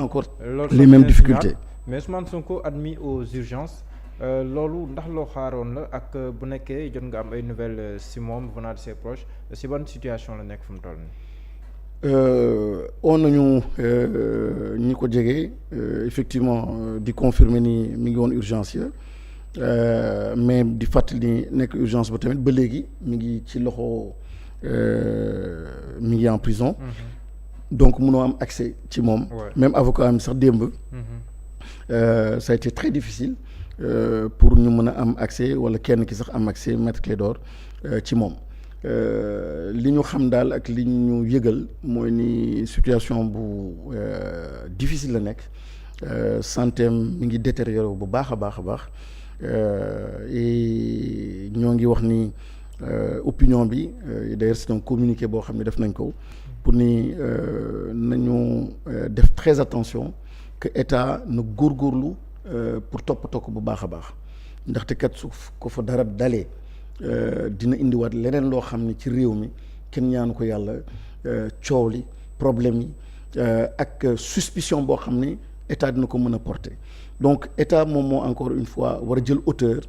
encore loolu les sax mêmes dinañ si ñëwaat difficultés. mais Ousmane Sonko admis aux urgences loolu ndax loo xaaroon la ak bu nekkee jot nga am ay nouvelles si moom venant de ses proches si ban situation la nekk fu mu toll nii. On nañu ñi ko jege effectivement di confirmer ni mi ngi woon urgence ya mais di fàttali ni nekk urgence ba tamit ba léegi mi ngi ci loxo mi ngi en prison. Donc mënoo am accès ci moom. Même avocat am sax démb. Ça a été très difficile pour ñu mën a am accès wala kenn ki sax am accès Maître Clédor ci moom. Li ñu xam daal ak li ñu yëgal mooy ni situation bu difficile la nekk santé am mi ngi détérioré bu baax a baax a baax et ñoo ngi wax ni opinion bi d'ailleurs c'est un communiqué boo xam ne def nañ ko pour ni nañu def très attention que état na góorgóorlu pour toppatoo ko bu baax a baax ndaxte kat su ko fa dara dalee. Dina indiwaat leneen loo xam ne ci réew mi kenn ñaanu ko yàlla coow li problème yi ak suspicion boo xam ne état dina ko mën a porter donc état moom moo encore une fois war a jël hauteur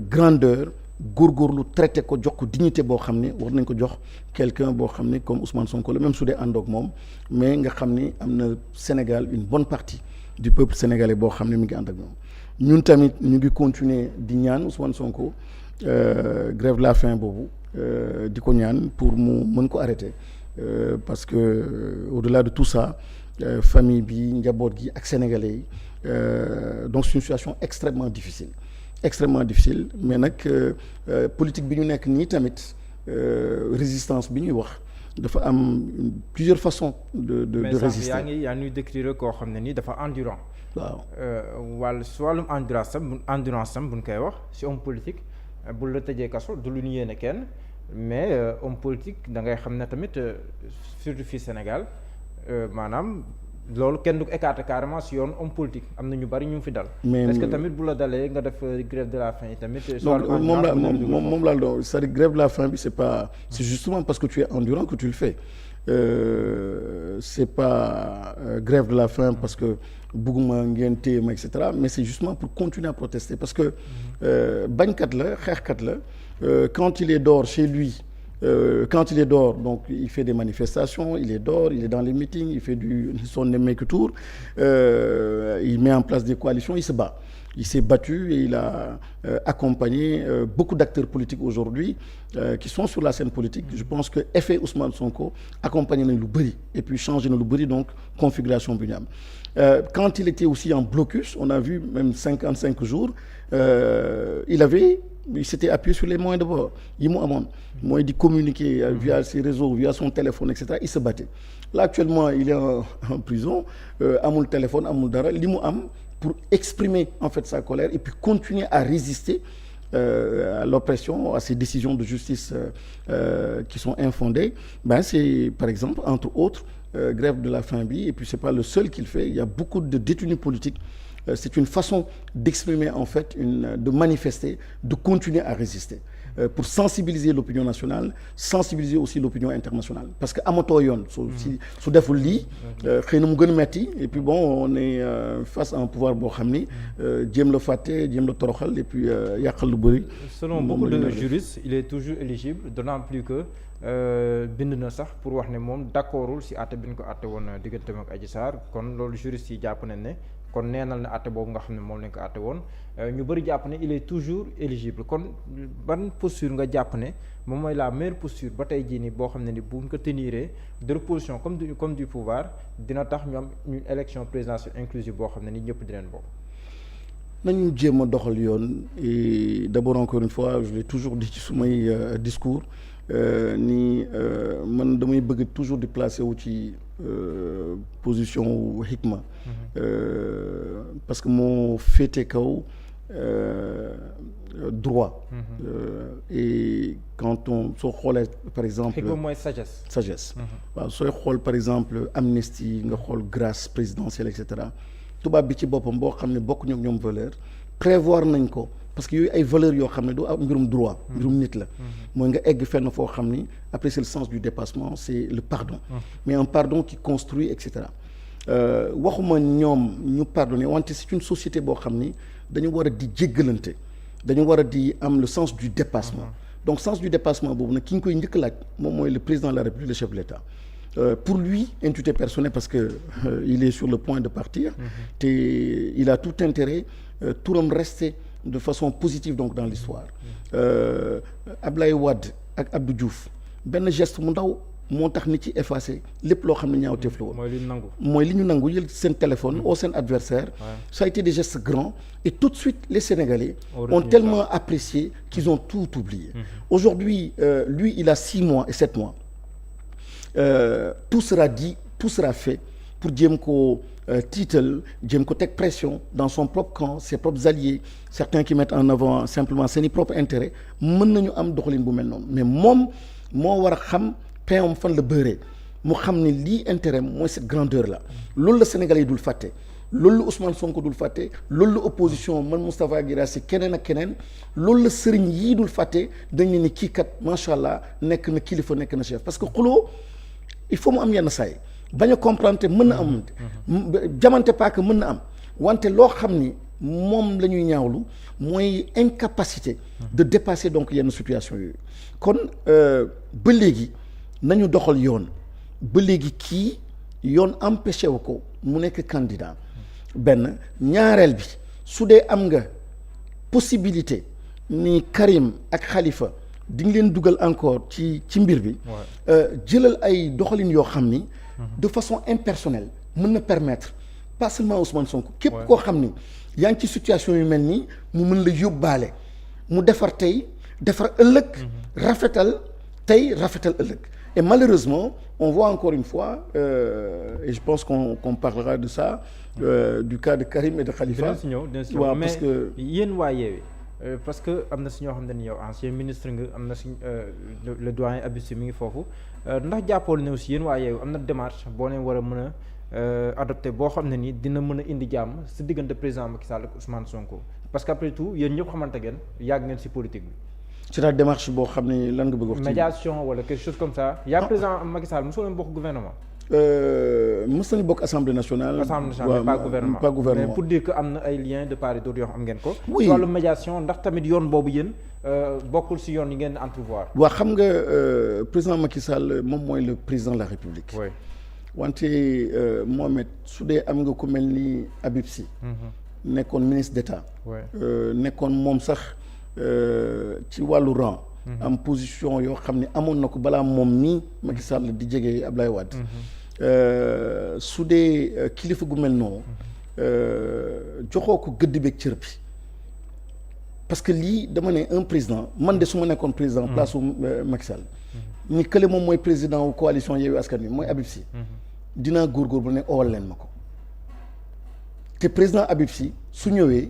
grandeur góorgóorlu traité ko jox ko dignité boo xam ne war nañ ko jox quelqu'un boo xam ne comme Ousmane Sonko la même su dee àndoog moom mais nga xam ni am na Sénégal une bonne partie du peuple sénégalais boo xam ne mi ngi ànd ak moom ñun tamit ñu ngi continuer di ñaan Ousmane Sonko. Grève de la faim boobu di ko ñaan pour mu mën ko arrêter parce que au-delà de tout ça famille bi njaboot gi ak sénégalais yi donc c'est une situation extrêmement difficile mais nag politique bi ñu nekk nii tamit résistance bi ñuy wax dafa am plusieurs façons de résister. mais yaa ngi décrire koo xam ne nii dafa endurant. waaw wàllum endurance sam bu ñu koy wax si homme politique. bul la tëjee kaso du lu ñu yéene kenn mais homme politique da ngay xam ne tamit surtout fii Sénégal maanaam loolu kenn du ko écarter carrément si yoon homme politique am na ñu bari ñu fi dal. mais est-ce que tamit bu la dalee nga def grève de la faim yi tamit. moom laa doon c'est-à-dire grève de la faim bi c'est justement parce que tu es endurant que tu le fais c'est pas grève de la faim parce que bugguma ngeen téye ma et cetera mais c'est justement pour continuer à protester parce que bañkat la xeexkat la quand il est dehors chez lui quand il est dehors donc il fait des manifestations il est dehors il est dans les meetings il fait son make tour il met en place des coalitions il se bat. Il s'est battu et il a accompagné beaucoup d'acteurs politiques aujourd'hui qui sont sur la scène politique. Je pense que effet Ousmane Sonko accompagné na lu bëri et puis changé na lu bëri donc configuration bi ñu am. Quand il était aussi en blocus, on a vu même 55 jours, il s'était appuyé sur les moyens de bord yi mu amoon mooy di communiquer via ses réseaux via son téléphone et cetera il se battait. Là actuellement il est en prison amul téléphone amul dara li mu am pour exprimer en fait sa colère et puis continuer à résister à l'oppression, à ces décisions de justice qui sont infondées. C'est par exemple entre autres grève de la faim bi et puis c'est pas le seul qu'il fait. Il y a beaucoup de détenus politiques. C'est une façon d'exprimer en fait de manifester, de continuer à résister. Pour sensibiliser l'opinion nationale, sensibiliser aussi l'opinion internationale. Parce que amatoo yoon su deful lii xëy na mu gën a metti et puis bon on est face à un pouvoir boo xam ni jéem la fàtte jéem la toroxal et puis yàqal lu bëri. Selon beaucoup de juristes il est toujours éligible d'autant plus que bind na sax pour wax ne moom d'accordul si àtte bi ñu ko àtte woon digganteem ak Adji Sarr kon loolu juristes yi jàpp nañ ne kon neenal na àtte boobu nga xam ne moom lañ ko àtte woon ñu bëri jàpp ne il est toujours éligible kon ban posture nga jàpp ne moom mooy la meilleure posture ba tey jii nii boo xam ne ni bu ñu ko teniree de l'opposition comme du pouvoir dina tax ñu am une élection présidentielle inclusive boo xam ne ni ñëpp dinañ bokk. nañu jéem a doxal yoon et d'abord encore une fois je l'ai toujours dit ci sumay discours ni man damay bëgg toujours di placer wu ci position wu hikma parce que moo féete kaw droit et quand on soo xoolee par exemple hikma mooy sagesse waaw sooy xool par exemple amnistie nga xool grâce présidentielle et cetera tubaab bi ci boppam boo xam ne bokk ñoom valeur prévoir nañ ko parce que yooyu ay valeurs yoo xam ne du am mbirum droit mbirum nit la mooy nga egg fenn foo xam ni après c'est le sens du dépassement c'est le pardon mais un pardon qui construit et cetera waxuma ñoom ñu pardonner wante c'est une société boo xam ni dañu war a di jéggalante dañu war a di am le sens du dépassement donc sens du dépassement boobu nag ki ñu koy njëkk laaj moom mooy le président de la République le chef de l'État pour lui intuité personnel parce que il est sur le point de partir te il a tout intérêt turam rester de façon positive donc dans l'histoire Ablaye Wade ak Abdou Diouf benn geste mu ndaw moo tax nit ci effacé lépp loo xam ne ñaawteef la woon mooy li ñu nangu jël seen téléphone au seen adversaire ça a été des gestes grands et tout de suite les Sénégalais ont tellement apprécié qu'ils ont tout oublié aujourd'hui lui il a 6 mois et 7 mois tout sera dit tout sera fait pour jéem ko tiital jéem ko teg pression dans son propre camp ses propres alliés certains qui mettent en avant simplement seeni propre intérêt mën nañu am doxalin bu mel noonu mais moom moo war a xam pain fan la beurré mu xam ne lii intérêt mooy cette grandeur là loolu la Sénégalais yi dul fàtte loolu la Ousmane Sonko dul fàtte loolu la opposition man Moustapha Guirassy keneen ak keneen loolu la sëriñ yii dul fàtte dañ ne ni kii kat macha allah nekk na kilifa nekk na chef parce que xuloo il faut mu am yenn saay bañ a comprendre te mën na am jamante paaka mën na am wante loo xam ni moom la ñuy ñaawlu mooy incapacité de dépasser donc yenn situation yooyu kon ba léegi nañu doxal yoon ba léegi kii yoon empêché wu ko mu nekk candidat benn ñaareel bi su dee am nga possibilité ni Karim ak Khalifa di nga leen dugal encore ci mbir bi jëlal ay doxalin yoo xam ni de façon impersonnelle mën na permettre pas seulement Ousmane Sonko képp koo xam ni yaa ngi ci situation yu mel nii mu mën la yóbbaale mu defar tey defar ëllëg rafetal tey rafetal ëllëg et malheureusement on voit encore une fois et je pense qu'on parlera de ça du cas de Karim et de Khalifa waaw parce que yéen waa Yewwi parce que am na si ñoo xam ne ni yow ancien ministre nga am na si le doyen Habib Sy mi ngi foofu ndax jàppoon ne aussi yéen waa Yewwi am na démarche boo leen war a mën a adopté boo xam ne ni dina mën a indi jàmm si diggante président Macky Sall ak Ousmane Sonko parce que après tout yéen ñëpp xamante ngeen yàgg ngeen si politique bi. c'est la démarche boo xam ne lan nga bëgg wax. médiation wala quelque chose comme ça. yaa président Macky Sall mosoo leen bokk gouvernement. mës nañu bokk assemblée nationale. pas gouvernement mais pour dire que am na ay liens de part et d'autre yoo xam ngeen ko. oui ci wàllu médiation ndax tamit yoon boobu yéen bokkul si yoon yi ngeen entrevoir. waaw xam nga président Macky Sall moom mooy le président de la République. oui wante Mohamed su dee am nga ku mel ni Habib Sy. nekkoon ministre d'État. nekkoon moom sax ci wàllu rang. am position yoo xam ne amoon na ko balaa moom nii Macky Sall di jege Ablaye Wade. su dee kilifa gu mel noonu. joxoo ko gëdd beeg cër bi parce que lii dama ne un président man de su ma nekkoon président place u Macky Sall. ni kële moom mooy président wu coalition Yewwi Askan Wi mooy Habib Sy. dinaa góorgóorlu ne oowal leen ma ko te président Habib Sy su ñëwee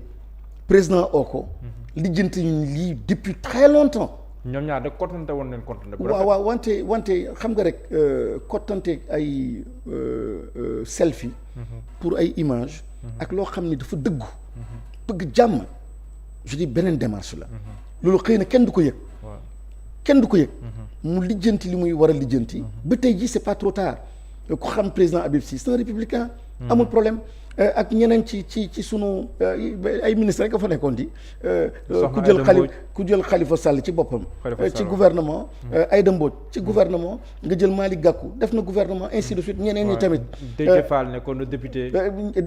président oo ko. lijjanti ñu lii depuis très longtemps. ñoom ñaar de kottante woon leen kottante. waaw wante xam nga rek kottante ay selfie. pour ay image ak loo xam ni dafa dëggu. bëgg jàmm je dis beneen démarche la. loolu xëy na kenn du ko yëg. kenn du ko yëg. mu lijjanti li muy war a lijjanti. ba tey jii c'est pas trop tard ku xam président Habib Sy c'est un républicain. amul problème. ak ñeneen ci sunu ay ministre rek a fa nekkoon di ku jël Khalifa Sall ci boppam ci gouvernement Aïda Mbodj ci gouvernement nga jël Malick Gakou def na gouvernement ainsi de suite ñeneen ñi tamit Déthié Fall nekkoon na député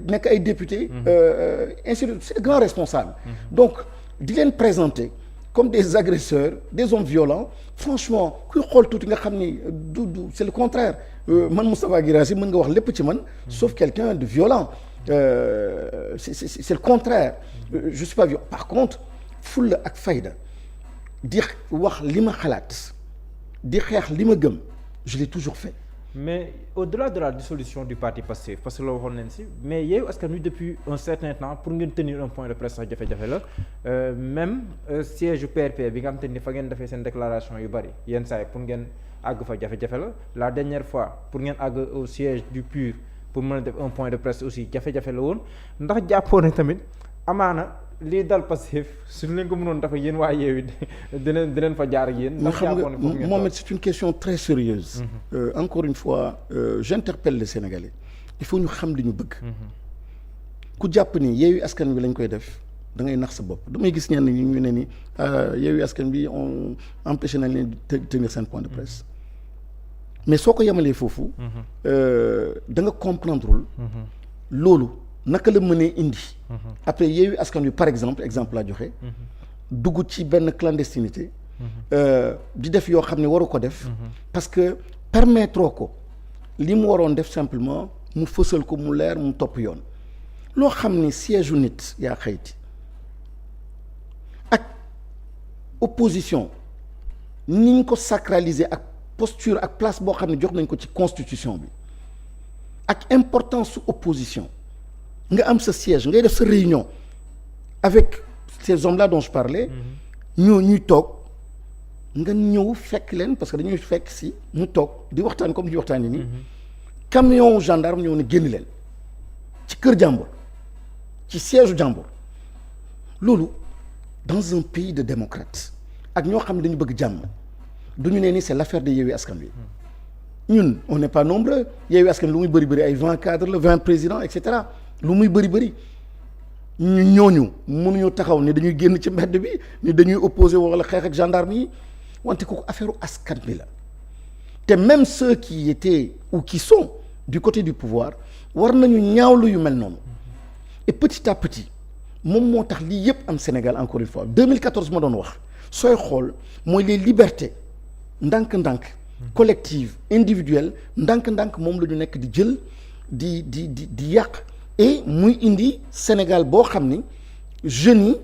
nekk ay député ainsi de suite c'est de grands responsables donc di leen présenter comme des agresseurs des hommes violents franchement kuy xool tuuti nga xam ni du c'est le contraire man Moustapha Guirassy mën nga wax lépp ci man sauf quelqu'un de violent c'est le contraire je suis pas violent par contre fulla ak fayda di wax li ma xalaat di xeex li ma gëm je l'ai toujours fait. mais au-delà de la dissolution du parti Pastef parce que la waxoon nañ si mais Yewwi Askan Wi depuis un certain temps pour ngeen tenir un point de presse sax jafe-jafe la même siège PRP bi nga xam te ni fa ngeen defee seen déclaration yu bari yenn saa yi pour ngeen àgg fa jafe-jafe la dernière fois pour ngeen àgg au siège du PUR pour mën a def un point de presse aussi jafe-jafe la woon ndax jàppoo ne tamit amaana lii dal Pastef suñu leen ko mënoon dafa yéen waa Yewwi dinañ fa jaar ak yéen. ndax xam nga moom c'est une question très sérieuse. Encore une fois j'interpelle les Sénégalais il faut ñu xam li ñu bëgg. ku jàpp ni Yewwi Askan Wi lañ koy def da ngay nax sa bopp damay gis ñenn ñi ñu ne ni Yewwi Askan Wi on empêché nañ leen tenir seen point de presse mais soo ko yemalee foofu. da nga comprendrewul loolu naka la mënee indi. après Yewwi Askan Wi par exemple laa joxe. dugg ci benn clandestinité. di def yoo xam ne waru ko def. parce que permettre ko li mu waroon def simplement mu fësal ko mu leer mu topp yoon. loo xam ni siège u nit yaa xayti ak opposition ni ñu ko sacraliser ak posture ak place boo xam ne jox nañ ko ci constitution bi ak importance su opposition nga am sa siège ngay def sa réunion avec ces hommes là dont je parlais ñuy toog nga ñëw fekk leen parce que dañuy fekk si ñu toog di waxtaan comme di waxtaan ni camion gendarme ñëw ne génn leen ci kër jàmbur ci siège jàmbur loolu dans un pays de démocrates ak ñoo xam ne dañu bëgg jàmm duñu ne ni c'est l'affaire de Yewwi Askan Wi ñun on n'est pas nombreux Yewwi Askan Wi lu muy bëri ay 20 cadres la 20 présidents et cetera lu muy bëri ñu ñooñu mënuñu taxaw ni dañuy génn ci mbedd bi ni dañuy opposé wala xeex ak gendarme yi wante kooku affaire askan bi la te même ceux qui étaient ou qui sont du côté du pouvoir war nañu ñaawlu yu mel noonu et petit à petit moom moo tax lii yëpp am Sénégal encore une fois 2014 ma doon wax sooy xool mooy les libertés ndànk-ndànk collectives individuelles ndànk-ndànk moom la ñu nekk di jël di yàq et muy indi Sénégal boo xam ni jeunes yi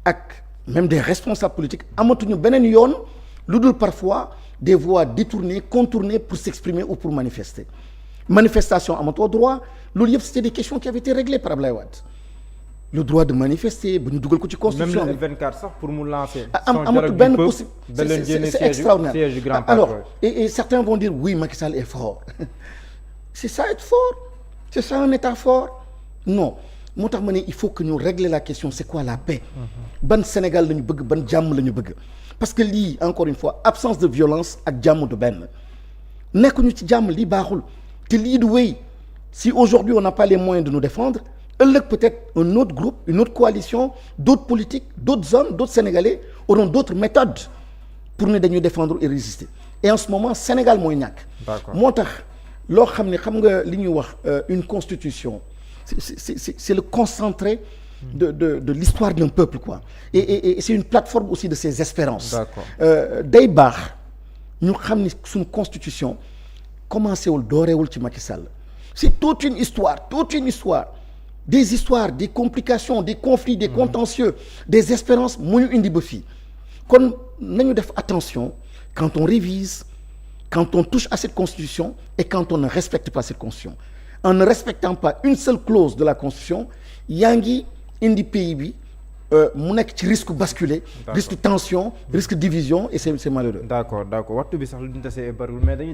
ak même des responsables politiques amatuñu beneen yoon lu dul parfois des voies détournées contournées pour s'exprimer ou pour manifester manifestation amatoo droit loolu yëpp c'était des questions qui avaient été réglées par Ablaye Wade le droit de manifester ba ñu dugal ko ci constitution même le F24 sax pour mu lancer. amatu benn possible c'est extraordinaire alors et certains vont dire oui Macky Sall est fort c'est ça être fort c'est ça un état fort non moo tax ma ne il faut que ñu régler la question c'est quoi la paix ban Sénégal la ñu bëgg ban jàmm la ñu bëgg parce que lii encore une fois absence de violence ak jàmm du benn nekkuñu ci jàmm lii baaxul te lii du wéy si aujourd'hui on n'a pas les moyens de nous défendre ëllëg peut-être un autre groupe une autre coalition d'autres politiques d'autres hommes d'autres Sénégalais auront d'autres méthodes pour ne dañuy défendre et résister et en ce moment Sénégal mooy ñàkk moo tax loo xam ne xam nga li ñuy wax une constitution c'est le concentré de l'histoire d'un peuple quoi et c'est une plateforme aussi de ses espérances day baax ñu xam ni suñu constitution commencé wul dooreewul ci Macky Sall c'est toute une histoire des histoires des complications des conflits des contentieux des espérances mu ñu indi ba fii kon nañu def attention quand on révise quand on touche à cette constitution et quand on ne respecte pas cette constitution en ne respectant pas une seule clause de la constitution yaa ngi indi pays bi mu nekk ci risque basculer risque tension risque division et c'est malheureux d'accord waxtu bi sax lu ñu tasee bariwul mais dañuy dem